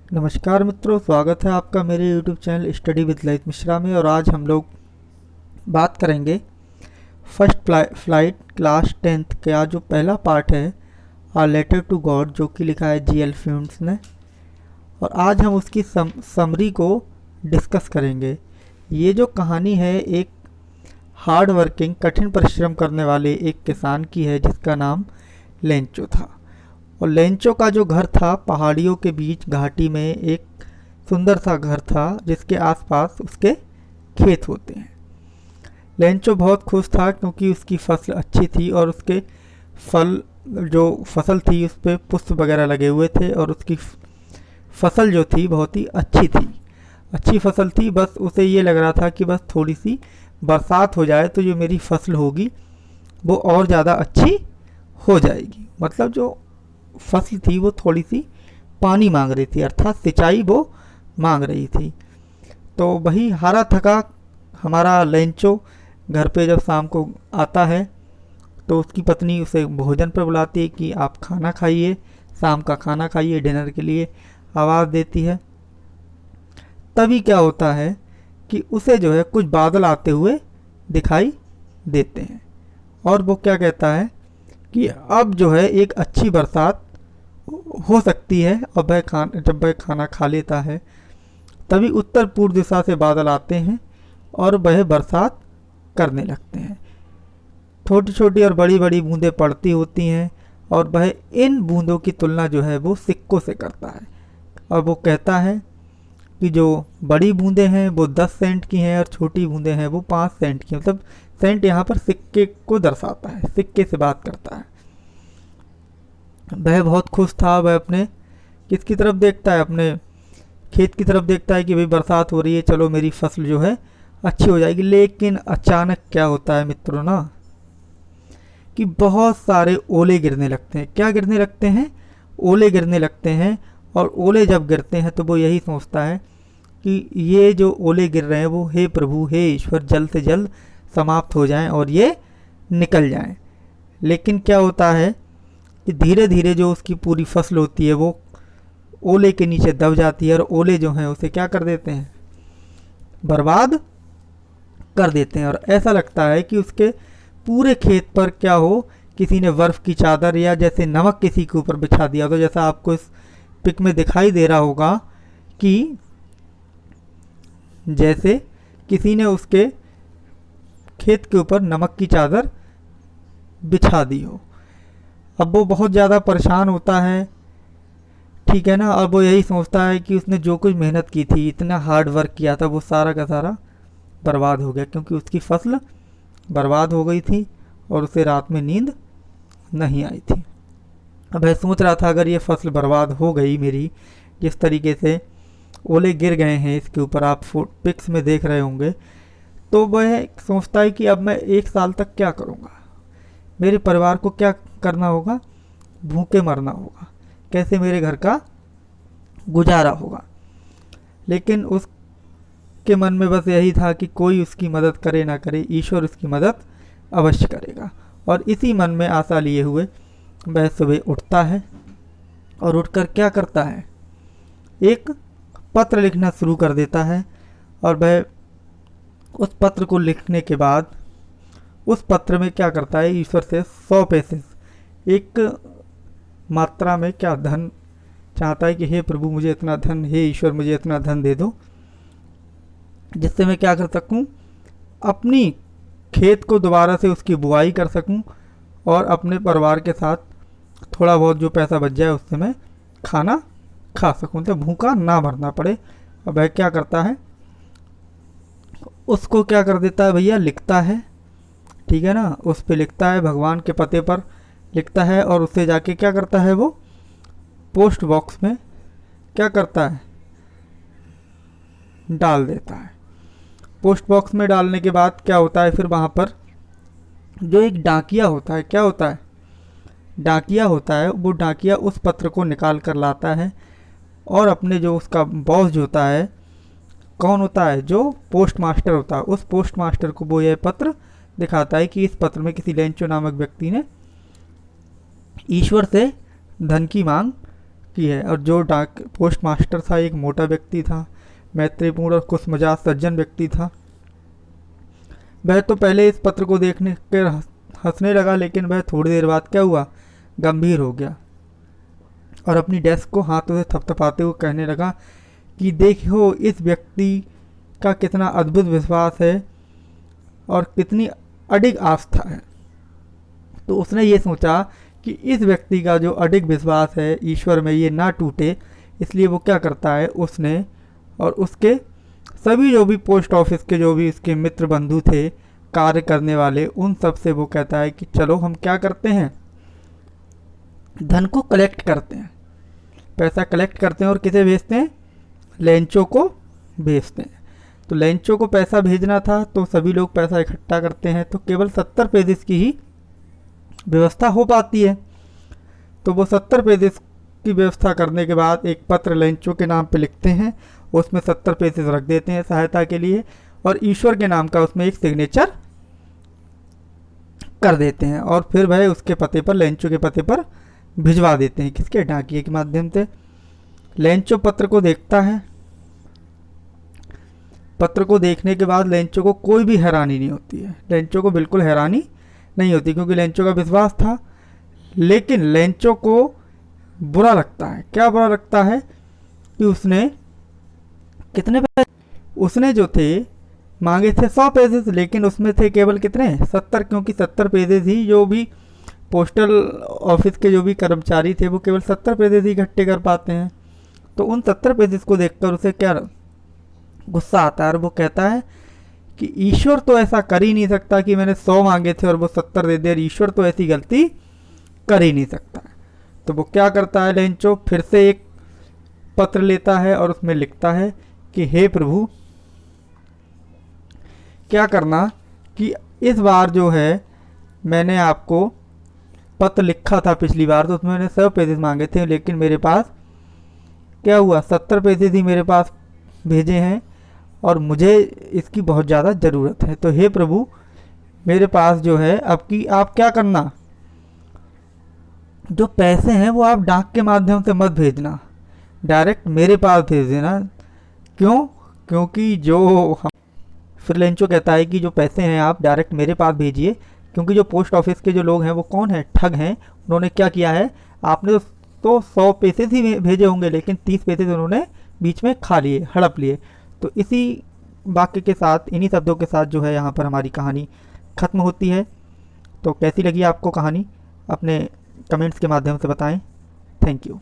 नमस्कार मित्रों, स्वागत है आपका मेरे YouTube channel study with Lalit Mishra में। और आज हम लोग बात करेंगे फर्स्ट फ्लाइट क्लास 10th का जो पहला पार्ट है, आ लेटर टू गॉड, जो कि लिखा है GL फिल्म्स ने। और आज हम उसकी समरी को डिस्कस करेंगे। ये जो कहानी है एक हार्ड वर्किंग, कठिन परिश्रम करने वाले एक किसान की है जिसका नाम लेंचो था। और लेंचो का जो घर था पहाड़ियों के बीच घाटी में, एक सुंदर सा घर था जिसके आसपास उसके खेत होते हैं। लेंचो बहुत खुश था क्योंकि उसकी फसल अच्छी थी और उसके जो फसल थी उस पर पुष्प वगैरह लगे हुए थे और उसकी फसल जो थी बहुत ही अच्छी थी, अच्छी फसल थी। बस उसे ये लग रहा था कि बस थोड़ी सी बरसात हो जाए तो जो मेरी फसल होगी वो और ज़्यादा अच्छी हो जाएगी। मतलब जो फसल थी वो थोड़ी सी पानी मांग रही थी, अर्थात सिंचाई वो मांग रही थी। तो वही हारा थका हमारा लेंचो घर पे जब शाम को आता है तो उसकी पत्नी उसे भोजन पर बुलाती है कि आप खाना खाइए, शाम का खाना खाइए, डिनर के लिए आवाज़ देती है। तभी क्या होता है कि उसे जो है कुछ बादल आते हुए दिखाई देते हैं और वो क्या कहता है कि अब जो है एक अच्छी बरसात हो सकती है। और जब वह खाना खा लेता है तभी उत्तर पूर्व दिशा से बादल आते हैं और वह बरसात करने लगते हैं। छोटी छोटी और बड़ी बड़ी बूंदें पड़ती होती हैं और वह इन बूंदों की तुलना जो है वो सिक्कों से करता है। और वो कहता है कि जो बड़ी बूंदें हैं वो 10 सेंट की हैं और छोटी बूंदें हैं वो 5 सेंट की। मतलब सेंट यहाँ पर सिक्के को दर्शाता है, सिक्के से बात करता है। वह बहुत खुश था। वह अपने किसकी तरफ देखता है, अपने खेत की तरफ देखता है कि भाई बरसात हो रही है, चलो मेरी फसल जो है अच्छी हो जाएगी। लेकिन अचानक क्या होता है मित्रों ना, कि बहुत सारे ओले गिरने लगते हैं। क्या गिरने लगते हैं? ओले गिरने लगते हैं। और ओले जब गिरते हैं तो वो यही सोचता है कि ये जो ओले गिर रहे हैं वो हे प्रभु, हे ईश्वर, जल्द से जल्द समाप्त हो जाएं और ये निकल जाएं। लेकिन क्या होता है कि धीरे धीरे जो उसकी पूरी फसल होती है वो ओले के नीचे दब जाती है और ओले जो हैं उसे क्या कर देते हैं, बर्बाद कर देते हैं। और ऐसा लगता है कि उसके पूरे खेत पर क्या हो, किसी ने बर्फ की चादर या जैसे नमक किसी के ऊपर बिछा दिया। तो जैसा आपको इस पिक में दिखाई दे रहा होगा कि जैसे किसी ने उसके खेत के ऊपर नमक की चादर बिछा दी हो। अब वो बहुत ज़्यादा परेशान होता है, ठीक है ना। और वो यही सोचता है कि उसने जो कुछ मेहनत की थी, इतना हार्ड वर्क किया था, वो सारा का सारा बर्बाद हो गया क्योंकि उसकी फसल बर्बाद हो गई थी और उसे रात में नींद नहीं आई थी। अब वह सोच रहा था अगर ये फसल बर्बाद हो गई मेरी, जिस तरीके से ओले गिर गए हैं इसके ऊपर, आप पिक्स में देख रहे होंगे, तो वह सोचता है कि अब मैं 1 साल तक क्या करूँगा, मेरे परिवार को क्या करना होगा, भूखे मरना होगा, कैसे मेरे घर का गुजारा होगा। लेकिन उसके मन में बस यही था कि कोई उसकी मदद करे ना करे, ईश्वर उसकी मदद अवश्य करेगा। और इसी मन में आशा लिए हुए वह सुबह उठता है और उठकर क्या करता है, एक पत्र लिखना शुरू कर देता है। और वह उस पत्र को लिखने के बाद उस पत्र में क्या करता है, ईश्वर से 100 पैसे एक मात्रा में क्या धन चाहता है कि हे प्रभु मुझे इतना धन, हे ईश्वर मुझे इतना धन दे दो जिससे मैं क्या कर सकूं, अपनी खेत को दोबारा से उसकी बुआई कर सकूं और अपने परिवार के साथ थोड़ा बहुत जो पैसा बच जाए उससे मैं खाना खा सकूं, तो भूखा ना मरना पड़े। और वह क्या करता है, उसको क्या कर देता है भैया, लिखता है, ठीक है ना, उस पे लिखता है, भगवान के पते पर लिखता है और उससे जाके क्या करता है, वो पोस्ट बॉक्स में क्या करता है, डाल देता है। पोस्ट बॉक्स में डालने के बाद क्या होता है, फिर वहाँ पर जो एक डाकिया होता है, क्या होता है, डाकिया होता है, वो डाकिया उस पत्र को निकाल कर लाता है और अपने जो उसका बॉस जो होता है, कौन होता है, जो पोस्ट मास्टर होता है, उस पोस्ट मास्टर को वो यह पत्र दिखाता है कि इस पत्र में किसी लेंचो नामक व्यक्ति ने ईश्वर से धन की मांग की है। और जो डाक पोस्ट मास्टर था एक मोटा व्यक्ति था, मैत्रीपूर्ण और खुशमिजाज सज्जन व्यक्ति था। वह तो पहले इस पत्र को देखने कर हंसने लगा, लेकिन वह थोड़ी देर बाद क्या हुआ, गंभीर हो गया और अपनी डेस्क को हाथों से थपथपाते हुए कहने लगा कि देखो इस व्यक्ति का कितना अद्भुत विश्वास है और कितनी अडिग आस्था है। तो उसने ये सोचा कि इस व्यक्ति का जो अडिग विश्वास है ईश्वर में ये ना टूटे, इसलिए वो क्या करता है, उसने और उसके सभी जो भी पोस्ट ऑफिस के जो भी इसके मित्र बंधु थे कार्य करने वाले, उन सब से वो कहता है कि चलो हम क्या करते हैं, धन को कलेक्ट करते हैं, पैसा कलेक्ट करते हैं और किसे भेजते हैं, लेंचो को भेजते हैं। तो लेंचो को पैसा भेजना था, तो सभी लोग पैसा इकट्ठा करते हैं, तो केवल 70 पेजेस की ही व्यवस्था हो पाती है। तो वो 70 पेजेस की व्यवस्था करने के बाद एक पत्र लेंचो के नाम पे लिखते हैं, उसमें 70 पेजेस रख देते हैं सहायता के लिए, और ईश्वर के नाम का उसमें एक सिग्नेचर कर देते हैं, और फिर वह उसके पते पर, लेंचो के पते पर भिजवा देते हैं, किसके, डाकिए के माध्यम से। लेंचो पत्र को देखता है। पत्र को देखने के बाद लेंचो को कोई भी हैरानी नहीं होती है, लेंचो को बिल्कुल हैरानी नहीं होती, क्योंकि लेंचो का विश्वास था। लेकिन लेंचो को बुरा लगता है। क्या बुरा लगता है कि उसने कितने पैसे, उसने जो थे मांगे थे 100 पेजेस, लेकिन उसमें थे केवल कितने, 70, क्योंकि 70 पेजेस ही जो भी पोस्टल ऑफिस के जो भी कर्मचारी थे वो केवल 70 पेजेस ही इकट्ठे कर पाते हैं। तो उन 70 पेजेस को देखकर उसे क्या गुस्सा आता है, और वो कहता है कि ईश्वर तो ऐसा कर ही नहीं सकता कि मैंने 100 मांगे थे और वो 70 दे दे, और ईश्वर तो ऐसी गलती कर ही नहीं सकता। तो वो क्या करता है, लेंचो फिर से एक पत्र लेता है और उसमें लिखता है कि हे प्रभु, क्या करना कि इस बार जो है मैंने आपको पत्र लिखा था पिछली बार, तो उसमें मैंने 100 पेजेस मांगे थे, लेकिन मेरे पास क्या हुआ, 70 पेजेस ही मेरे पास भेजे हैं और मुझे इसकी बहुत ज़्यादा ज़रूरत है। तो हे प्रभु, मेरे पास जो है आप क्या करना, जो पैसे हैं वो आप डाक के माध्यम से मत भेजना, डायरेक्ट मेरे पास भेज देना। क्यों, क्योंकि फिर लेंचो कहता है कि जो पैसे हैं आप डायरेक्ट मेरे पास भेजिए, क्योंकि जो पोस्ट ऑफिस के जो लोग हैं वो कौन है, ठग हैं। उन्होंने क्या किया है, आपने तो 100 पैसे ही भेजे होंगे, लेकिन 30 पैसे उन्होंने बीच में खा लिए, हड़प लिए। तो इसी वाक्य के साथ, इन्हीं शब्दों के साथ जो है यहाँ पर हमारी कहानी ख़त्म होती है। तो कैसी लगी आपको कहानी, अपने कमेंट्स के माध्यम से बताएं। Thank you.